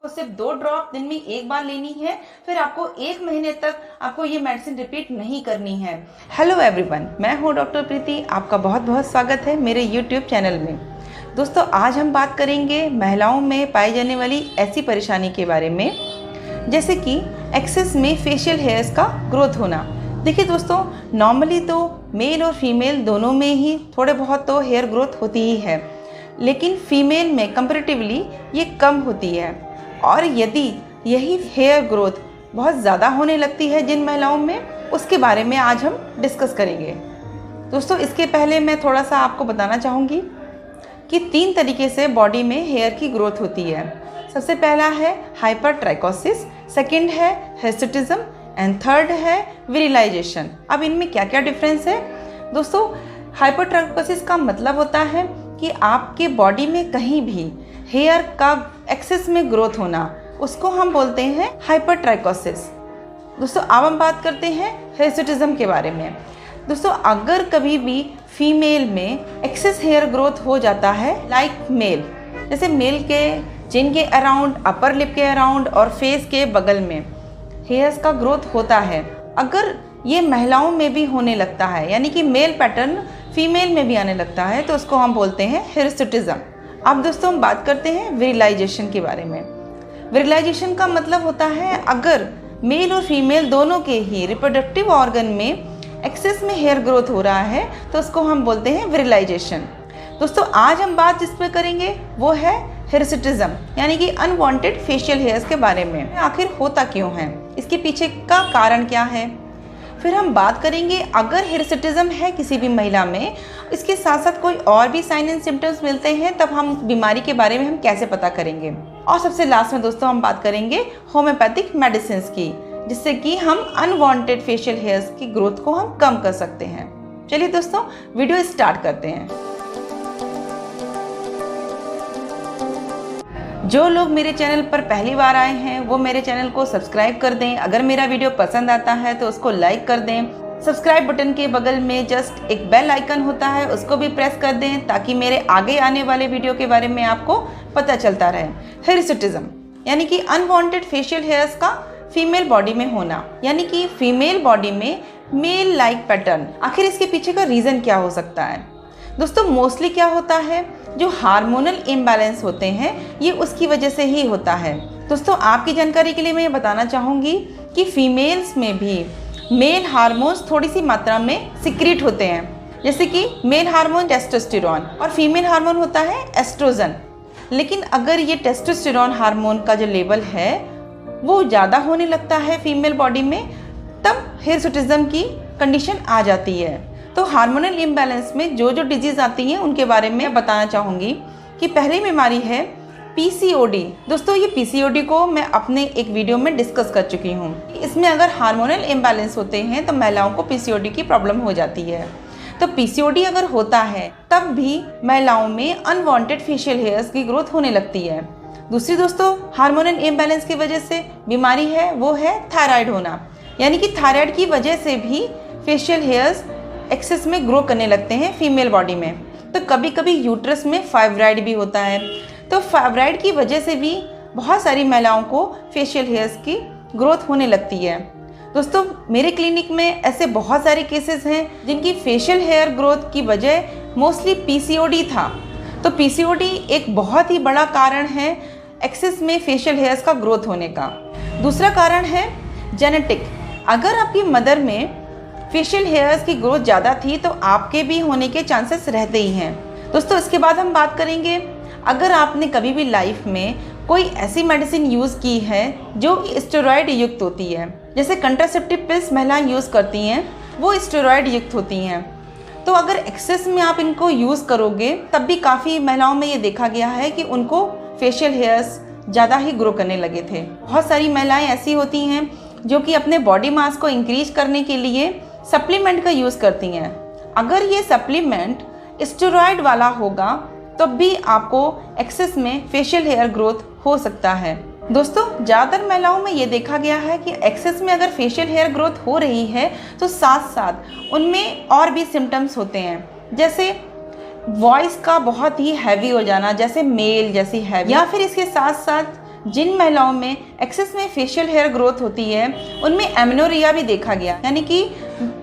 सिर्फ 2 ड्रॉप दिन में एक बार लेनी है, फिर आपको 1 महीने तक आपको ये मेडिसिन रिपीट नहीं करनी है। हेलो एवरीवन, मैं हूँ डॉक्टर प्रीति। आपका बहुत बहुत स्वागत है मेरे यूट्यूब चैनल में। दोस्तों, आज हम बात करेंगे महिलाओं में पाई जाने वाली ऐसी परेशानी के बारे में जैसे कि एक्सेस में फेशियल हेयर्स का ग्रोथ होना। देखिए दोस्तों, नॉर्मली तो मेल और फीमेल दोनों में ही थोड़े बहुत तो हेयर ग्रोथ होती ही है, लेकिन फीमेल में कंपैरेटिवली ये कम होती है। और यदि यही हेयर ग्रोथ बहुत ज़्यादा होने लगती है जिन महिलाओं में, उसके बारे में आज हम डिस्कस करेंगे। दोस्तों, इसके पहले मैं थोड़ा सा आपको बताना चाहूँगी कि 3 तरीके से बॉडी में हेयर की ग्रोथ होती है। सबसे पहला है हाइपरट्राइकोसिस, सेकंड है हिर्सुटिज्म एंड थर्ड है विरिलाइजेशन। अब इनमें क्या क्या डिफरेंस है? दोस्तों, हाइपरट्राइकोसिस का मतलब होता है कि आपके बॉडी में कहीं भी हेयर का एक्सेस में ग्रोथ होना, उसको हम बोलते हैं हाइपरट्राइकोसिस। दोस्तों, अब हम बात करते हैं हिर्सुटिज्म के बारे में। दोस्तों, अगर कभी भी फीमेल में एक्सेस हेयर ग्रोथ हो जाता है लाइक मेल, जैसे मेल के चिन के अराउंड, अपर लिप के अराउंड और फेस के बगल में हेयर्स का ग्रोथ होता है, अगर ये महिलाओं में भी होने लगता है, यानी कि मेल पैटर्न फीमेल में भी आने लगता है, तो उसको हम बोलते हैं हिर्सुटिज्म। अब दोस्तों, हम बात करते हैं विरिलाइजेशन के बारे में। विरिलाइजेशन का मतलब होता है अगर मेल और फीमेल दोनों के ही रिप्रोडक्टिव ऑर्गन में एक्सेस में हेयर ग्रोथ हो रहा है, तो उसको हम बोलते हैं विरिलाइजेशन। दोस्तों, आज हम बात जिस पे करेंगे वो है हिर्सुटिज्म, यानी कि अनवांटेड फेशियल हेयर्स के बारे में। आखिर होता क्यों है, इसके पीछे का कारण क्या है। फिर हम बात करेंगे अगर हिर्सुटिज्म है किसी भी महिला में, इसके साथ साथ कोई और भी साइन एंड सिम्टम्स मिलते हैं, तब हम बीमारी के बारे में हम कैसे पता करेंगे। और सबसे लास्ट में दोस्तों हम बात करेंगे होम्योपैथिक मेडिसिन की, जिससे कि हम अनवांटेड फेशियल हेयर्स की ग्रोथ को हम कम कर सकते हैं। चलिए दोस्तों, वीडियो स्टार्ट करते हैं। जो लोग मेरे चैनल पर पहली बार आए हैं वो मेरे चैनल को सब्सक्राइब कर दें। अगर मेरा वीडियो पसंद आता है तो उसको लाइक कर दें। सब्सक्राइब बटन के बगल में जस्ट एक बेल आइकन होता है, उसको भी प्रेस कर दें ताकि मेरे आगे आने वाले वीडियो के बारे में आपको पता चलता रहे। हिर्सुटिज्म यानी कि अनवांटेड फेशियल हेयर्स का फीमेल बॉडी में होना, यानी कि फीमेल बॉडी में मेल लाइक पैटर्न। आखिर इसके पीछे का रीज़न क्या हो सकता है? दोस्तों, मोस्टली क्या होता है, जो हार्मोनल इम्बैलेंस होते हैं ये उसकी वजह से ही होता है। दोस्तों, आपकी जानकारी के लिए मैं ये बताना चाहूँगी कि फीमेल्स में भी मेल हार्मोन्स थोड़ी सी मात्रा में सिक्रीट होते हैं, जैसे कि मेल हार्मोन टेस्टोस्टेरोन और फीमेल हार्मोन होता है एस्ट्रोजन। लेकिन अगर ये टेस्टोस्टेरोन हार्मोन का जो लेवल है वो ज़्यादा होने लगता है फीमेल बॉडी में, तब हिर्सुटिज्म की कंडीशन आ जाती है। तो हार्मोनल इम्बैलेंस में जो जो डिजीज़ आती हैं उनके बारे में बताना चाहूँगी कि पहली बीमारी है पीसीओडी। दोस्तों, ये पीसीओडी को मैं अपने एक वीडियो में डिस्कस कर चुकी हूँ। इसमें अगर हार्मोनल इम्बैलेंस होते हैं तो महिलाओं को पीसीओडी की प्रॉब्लम हो जाती है। तो पीसीओडी अगर होता है तब भी महिलाओं में अनवांटेड फेशियल हेयर्स की ग्रोथ होने लगती है। दूसरी दोस्तों हार्मोनल इम्बैलेंस की वजह से बीमारी है वो है थायराइड होना, यानी कि थायराइड की वजह से भी फेशियल हेयर्स एक्सेस में ग्रो करने लगते हैं फीमेल बॉडी में। तो कभी कभी यूट्रस में फाइब्राइड भी होता है, तो फाइब्राइड की वजह से भी बहुत सारी महिलाओं को फेशियल हेयर्स की ग्रोथ होने लगती है। दोस्तों, मेरे क्लिनिक में ऐसे बहुत सारे केसेस हैं जिनकी फेशियल हेयर ग्रोथ की वजह मोस्टली पीसीओडी था। तो पीसीओडी एक बहुत ही बड़ा कारण है एक्सेस में फेशियल हेयर्स का ग्रोथ होने का। दूसरा कारण है जेनेटिक। अगर आपकी मदर में फेशियल हेयर्स की ग्रोथ ज़्यादा थी तो आपके भी होने के चांसेस रहते ही हैं। दोस्तों, इसके बाद हम बात करेंगे अगर आपने कभी भी लाइफ में कोई ऐसी मेडिसिन यूज़ की है जो स्टेरॉयड युक्त होती है, जैसे कंट्रासेप्टिव पिल्स महिलाएं यूज़ करती हैं, वो स्टेरॉयड युक्त होती हैं। तो अगर एक्सेस में आप इनको यूज़ करोगे तब भी काफ़ी महिलाओं में ये देखा गया है कि उनको फेशियल हेयर्स ज़्यादा ही ग्रो करने लगे थे। बहुत सारी महिलाएँ ऐसी होती हैं जो कि अपने बॉडी मास को इंक्रीज करने के लिए सप्लीमेंट का यूज़ करती हैं। अगर ये सप्लीमेंट स्टेरॉयड वाला होगा तब भी आपको एक्सेस में फेशियल हेयर ग्रोथ हो सकता है। दोस्तों, ज़्यादातर महिलाओं में ये देखा गया है कि एक्सेस में अगर फेशियल हेयर ग्रोथ हो रही है तो साथ साथ उनमें और भी सिम्टम्स होते हैं, जैसे वॉइस का बहुत ही हैवी हो जाना, जैसे मेल जैसी हैवी, या फिर इसके साथ साथ जिन महिलाओं में एक्सेस में फेशियल हेयर ग्रोथ होती है उनमें एमेनोरिया भी देखा गया, यानी कि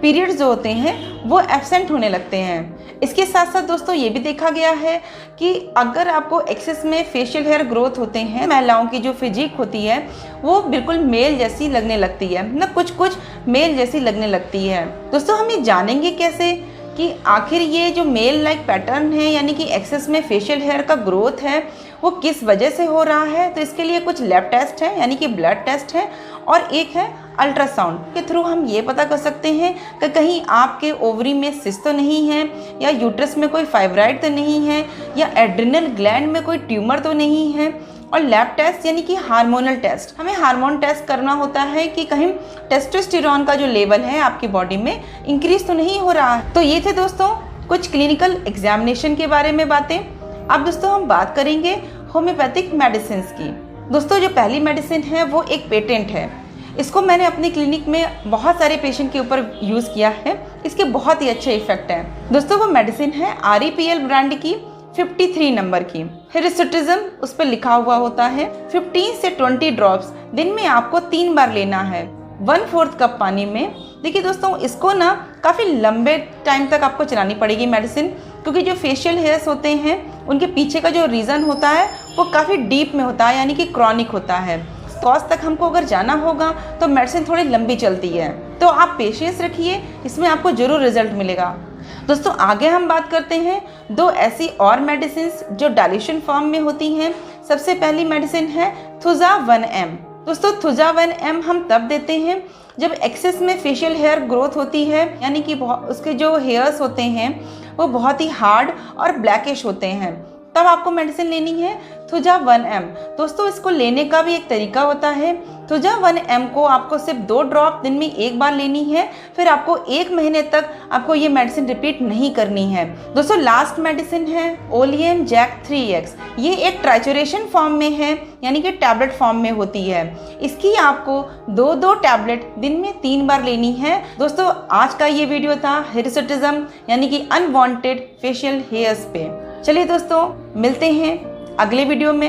पीरियड्स जो होते हैं वो एब्सेंट होने लगते हैं। इसके साथ साथ दोस्तों ये भी देखा गया है कि अगर आपको एक्सेस में फेशियल हेयर ग्रोथ होते हैं, महिलाओं की जो फिजिक होती है वो बिल्कुल मेल जैसी लगने लगती है, ना कुछ मेल जैसी लगने लगती है। दोस्तों हम ये जानेंगे कैसे कि आखिर ये जो मेल लाइक पैटर्न है, यानी कि एक्सेस में फेशियल हेयर का ग्रोथ है, वो किस वजह से हो रहा है। तो इसके लिए कुछ लैब टेस्ट है, यानी कि ब्लड टेस्ट है, और एक है अल्ट्रासाउंड के थ्रू हम ये पता कर सकते हैं कि कहीं आपके ओवरी में सिस्ट तो नहीं है, या यूट्रस में कोई फाइब्राइड तो नहीं है, या एड्रिनल ग्लैंड में कोई ट्यूमर तो नहीं है। और लैब टेस्ट यानी कि हार्मोनल टेस्ट, हमें हार्मोन टेस्ट करना होता है कि कहीं टेस्टोस्टेरोन का जो लेवल है आपकी बॉडी में इंक्रीज तो नहीं हो रहा है। तो ये थे दोस्तों कुछ क्लिनिकल एग्जामिनेशन के बारे में बातें। अब दोस्तों हम बात करेंगे होम्योपैथिक मेडिसिन की। दोस्तों जो पहली मेडिसिन है वो एक पेटेंट है। इसको मैंने अपनी क्लिनिक में बहुत सारे पेशेंट के ऊपर यूज़ किया है, इसके बहुत ही अच्छे इफेक्ट हैं। दोस्तों वो मेडिसिन है REPL ब्रांड की 53 नंबर की हिरसुटिज्म, उस पर लिखा हुआ होता है 15 से 20 ड्रॉप्स दिन में आपको 3 बार लेना है 1/4 कप पानी में। देखिए दोस्तों इसको ना काफ़ी लंबे टाइम तक आपको चलानी पड़ेगी मेडिसिन, क्योंकि जो फेशियल हेयर्स होते हैं उनके पीछे का जो रीज़न होता है वो काफ़ी डीप में होता है, यानी कि क्रॉनिक होता है। कॉज तक हमको अगर जाना होगा तो मेडिसिन थोड़ी लंबी चलती है, तो आप पेशेंस रखिए, इसमें आपको ज़रूर रिजल्ट मिलेगा। दोस्तों आगे हम बात करते हैं 2 ऐसी और मेडिसिन जो डाइल्यूशन फॉर्म में होती हैं। सबसे पहली मेडिसिन है थुजा 1M। दोस्तों थुजा 1M हम तब देते हैं जब एक्सेस में फेशियल हेयर ग्रोथ होती है, यानी कि उसके जो हेयर्स होते हैं वो बहुत ही हार्ड और ब्लैकिश होते हैं, तब आपको मेडिसिन लेनी है थुजा 1M। दोस्तों इसको लेने का भी एक तरीका होता है। थुजा 1M को आपको सिर्फ 2 ड्रॉप दिन में 1 बार लेनी है, फिर आपको 1 महीने तक आपको ये मेडिसिन रिपीट नहीं करनी है। दोस्तों लास्ट मेडिसिन है ओलियन जैक 3X। ये एक ट्राइचुरेशन फॉर्म में है, यानी कि टैबलेट फॉर्म में होती है। इसकी आपको 2 टैबलेट दिन में 3 बार लेनी है। दोस्तों आज का ये वीडियो था हिरसुटिज्म यानी कि अनवांटेड फेशियल हेयर्स पे। चलिए दोस्तों मिलते हैं अगले वीडियो में।